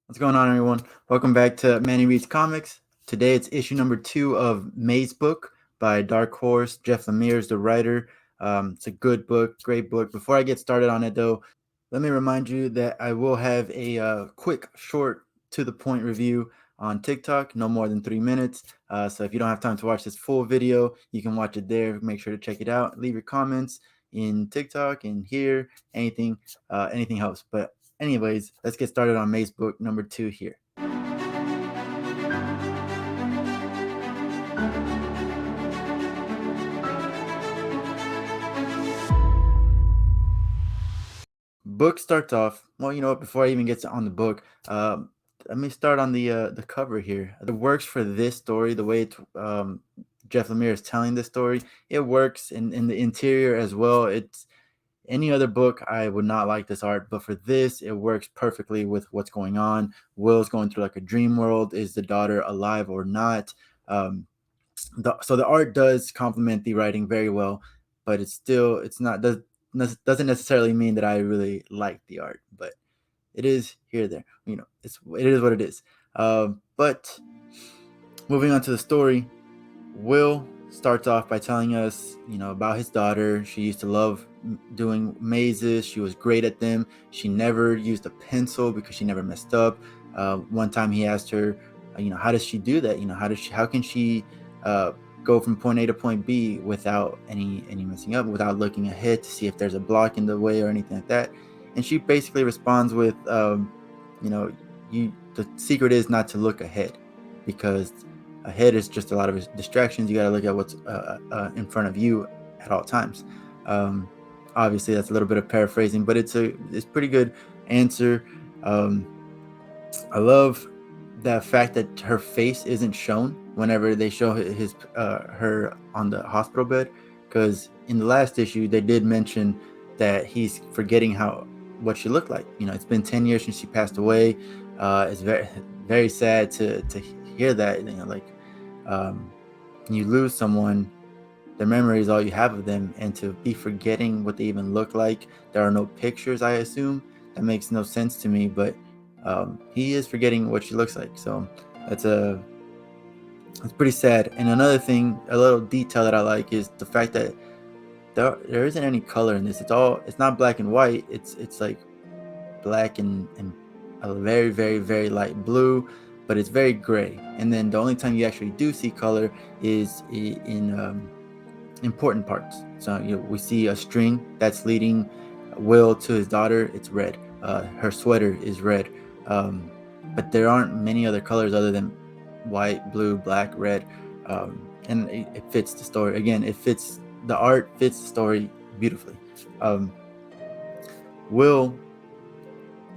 What's going on, everyone? Welcome back to Manny Reads Comics. Today it's issue number 2 of Mazebook by Dark Horse. Jeff Lemire is the writer. It's a good book, great book. Before I get started on it, though, let me remind you that I will have a quick, short, to the point review on TikTok, no more than 3 minutes. So if you don't have time to watch this full video, you can watch it there. Make sure to check it out. Leave your comments in TikTok and here. Anything helps. But anyways, let's get started on Maze book number 2 here. Book starts off, well, you know what, before I even get on the book, let me start on the cover here. It works for this story, the way Jeff Lemire is telling this story. It works in the interior as well. It's any other book, I would not like this art, but for this, it works perfectly with what's going on. Will's going through like a dream world. Is the daughter alive or not? Um, so the art does complement the writing very well, but it's not doesn't necessarily mean that I really like the art, but it is here there. It is what it is. But moving on to the story, Will starts off by telling us, about his daughter. She used to love doing mazes. She was great at them. She never used a pencil because she never messed up. One time he asked her, how does she do that? How can she go from point A to point B without any messing up, without looking ahead to see if there's a block in the way or anything like that? And she basically responds with, the secret is not to look ahead, because ahead is just a lot of distractions. You got to look at what's in front of you at all times. Obviously, that's a little bit of paraphrasing, but it's pretty good answer. I love the fact that her face isn't shown whenever they show her on the hospital bed, because in the last issue they did mention that he's forgetting what she looked like. It's been 10 years since she passed away. It's very sad to hear that. You lose someone, their memory is all you have of them, and to be forgetting what they even look like. There are no pictures, I assume. That makes no sense to me, but he is forgetting what she looks like. So that's pretty sad. And another thing, a little detail that I like, is the fact that there isn't any color in this. It's not black and white. It's like black and a very, very, very light blue, but it's very gray. And then the only time you actually do see color is in important parts. So we see a string that's leading Will to his daughter. It's red. Her sweater is red. But there aren't many other colors other than white, blue, black, red. And it fits the story. Again, the art fits the story beautifully. Will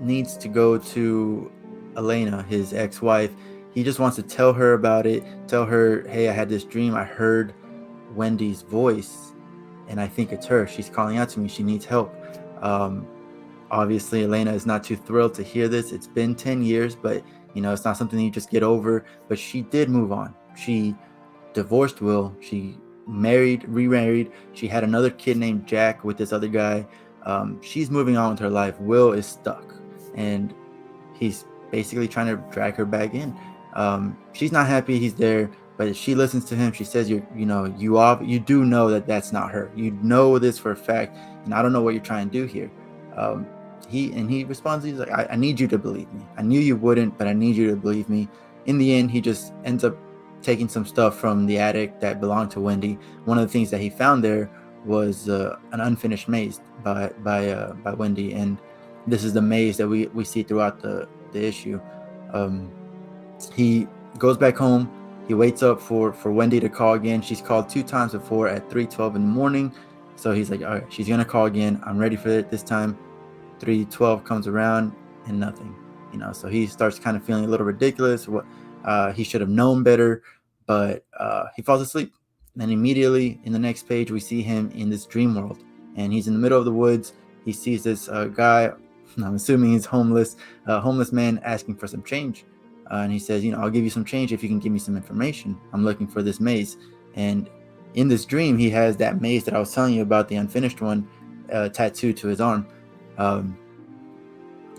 needs to go to Elena, his ex-wife. He just wants to tell her about it. Tell her, hey, I had this dream. I heard Wendy's voice, and I think it's her. She's calling out to me. She needs help. Obviously, Elena is not too thrilled to hear this. It's been 10 years, but it's not something you just get over. But she did move on. She divorced Will. She remarried. She had another kid named Jack with this other guy. She's moving on with her life. Will is stuck, and he's basically trying to drag her back in. She's not happy he's there, but she listens to him. She says, you do know that that's not her. You know this for a fact, and I don't know what you're trying to do here. He responds, he's like, I need you to believe me. I knew you wouldn't, but I need you to believe me. In the end, he just ends up taking some stuff from the attic that belonged to Wendy. One of the things that he found there was an unfinished maze by Wendy, and this is the maze that we see throughout the issue. He goes back home. He waits up for Wendy to call again. She's called 2 times before at 3:12 in the morning. So he's like, all right, she's gonna call again. I'm ready for it this time. 3:12 comes around and nothing. So he starts kind of feeling a little ridiculous. He should have known better, but he falls asleep. Then immediately in the next page, we see him in this dream world, and he's in the middle of the woods. He sees this guy. I'm assuming he's homeless man asking for some change. And he says, I'll give you some change if you can give me some information. I'm looking for this maze. And in this dream, he has that maze that I was telling you about, the unfinished one, tattooed to his arm.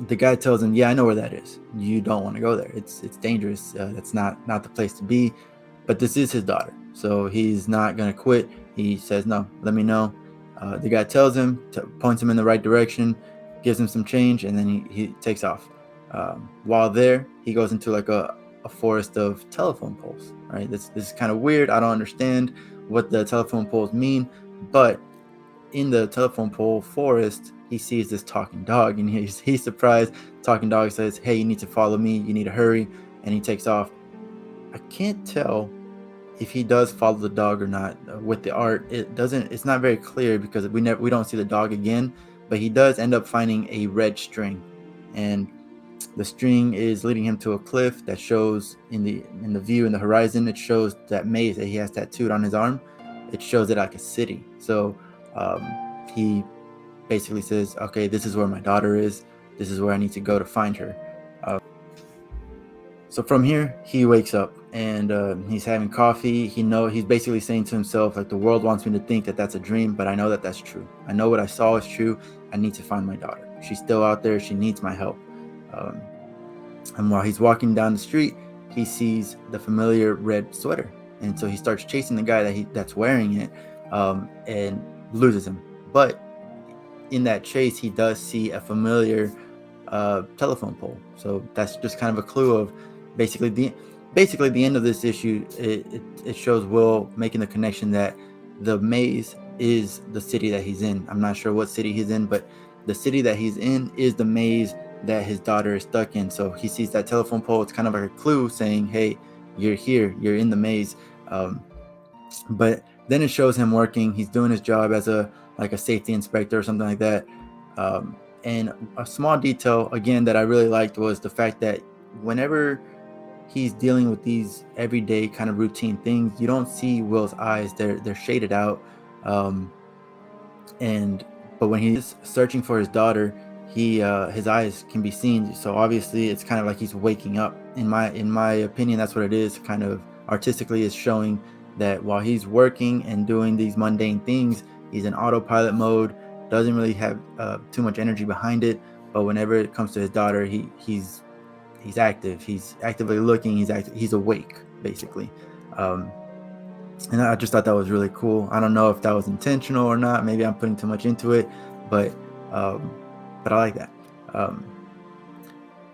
The guy tells him, "Yeah, I know where that is. You don't want to go there. It's dangerous. That's not the place to be." But this is his daughter, so he's not gonna quit. He says, "No, let me know." The guy tells him, points him in the right direction, gives him some change, and then he takes off. While there, he goes into like a forest of telephone poles. Right, this is kind of weird. I don't understand what the telephone poles mean, but in the telephone pole forest, he sees this talking dog, and he's surprised. Talking dog says, "Hey, you need to follow me. You need to hurry," and he takes off. I can't tell if he does follow the dog or not. With the art, it's not very clear because we don't see the dog again, but he does end up finding a red string, and the string is leading him to a cliff that shows in the view in the horizon. It shows that maze that he has tattooed on his arm. It shows it like a city. So he basically says, "Okay, this is where my daughter is. This is where I need to go to find her." Uh, so from here, he wakes up, and he's having coffee. He's basically saying to himself, like, the world wants me to think that that's a dream, but I know that that's true. I know what I saw is true. I need to find my daughter. She's still out there. She needs my help. Um, and while he's walking down the street, he sees the familiar red sweater, and so he starts chasing the guy that's wearing it, and loses him. But in that chase, he does see a familiar telephone pole. So that's just kind of a clue of basically the end of this issue. It shows Will making the connection that the maze is the city that he's in. I'm not sure what city he's in, but the city that he's in is the maze that his daughter is stuck in. So he sees that telephone pole. It's kind of like a clue saying, "Hey, you're here. You're in the maze." But then it shows him working. He's doing his job as a safety inspector or something like that. And a small detail again that I really liked was the fact that whenever he's dealing with these everyday kind of routine things, you don't see Will's eyes. They're shaded out. Um, and but when he's searching for his daughter, he his eyes can be seen. So obviously it's kind of like he's waking up. In my opinion, that's what it is. Kind of artistically is showing that while he's working and doing these mundane things, he's in autopilot mode, doesn't really have too much energy behind it. But whenever it comes to his daughter, he's active. He's actively looking. He's awake basically. um, and I just thought that was really cool. I don't know if that was intentional or not. Maybe I'm putting too much into it, but um, I like that. Um,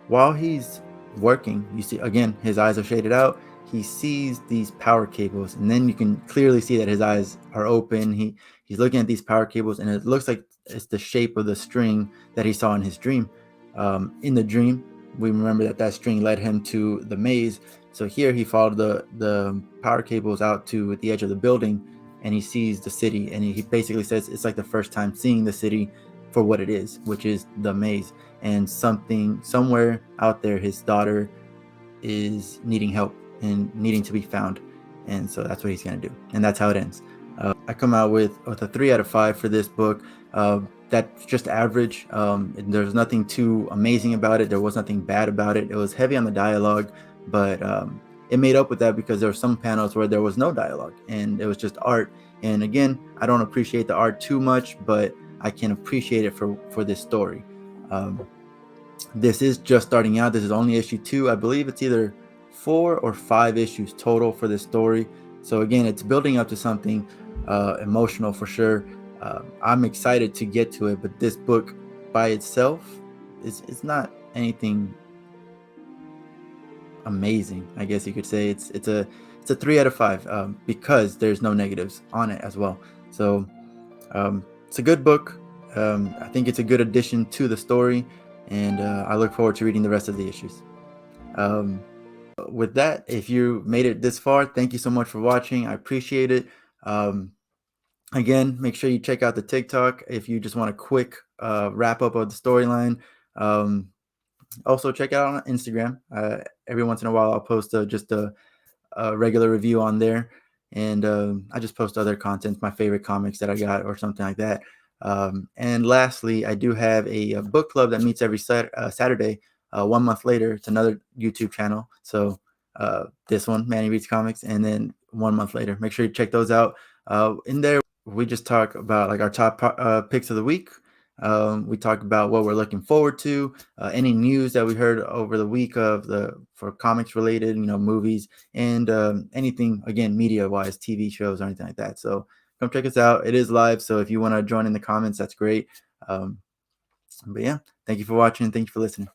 while he's working, you see again his eyes are shaded out. He sees these power cables, and then you can clearly see that his eyes are open. He's looking at these power cables, and it looks like it's the shape of the string that he saw in his dream. In the dream, we remember that string led him to the maze. So here he followed the power cables out to the edge of the building, and he sees the city. And he basically says it's like the first time seeing the city for what it is, which is the maze. And somewhere out there, his daughter is needing help and needing to be found. And so that's what he's going to do. And that's how it ends. I come out with a 3 out of 5 for this book. That's just average. There's nothing too amazing about it. There was nothing bad about it. It was heavy on the dialogue, but it made up with that because there were some panels where there was no dialogue and it was just art. And again, I don't appreciate the art too much, but I can appreciate it for this story. This is just starting out. This is only issue 2. I believe it's either 4 or 5 issues total for this story. So again, it's building up to something emotional for sure. I'm excited to get to it, but this book by itself is not anything amazing. I guess you could say it's a 3 out of 5 because there's no negatives on it as well. So it's a good book. I think it's a good addition to the story, and I look forward to reading the rest of the issues. With that, if you made it this far, thank you so much for watching. I appreciate it. Again, make sure you check out the TikTok if you just want a quick wrap up of the storyline. Also, check out on Instagram. Every once in a while, I'll post just a regular review on there, and I just post other content, my favorite comics that I got or something like that. And lastly, I do have a book club that meets every Saturday. 1 month later, it's another YouTube channel. So this one, Manny Reads Comics, and then 1 month later, make sure you check those out. In there, we just talk about like our top picks of the week. We talk about what we're looking forward to, any news that we heard over the week for comics related, movies, and anything, again, media wise, TV shows or anything like that. So come check us out. It is live, so if you want to join in the comments, that's great. But yeah, thank you for watching. Thank you for listening.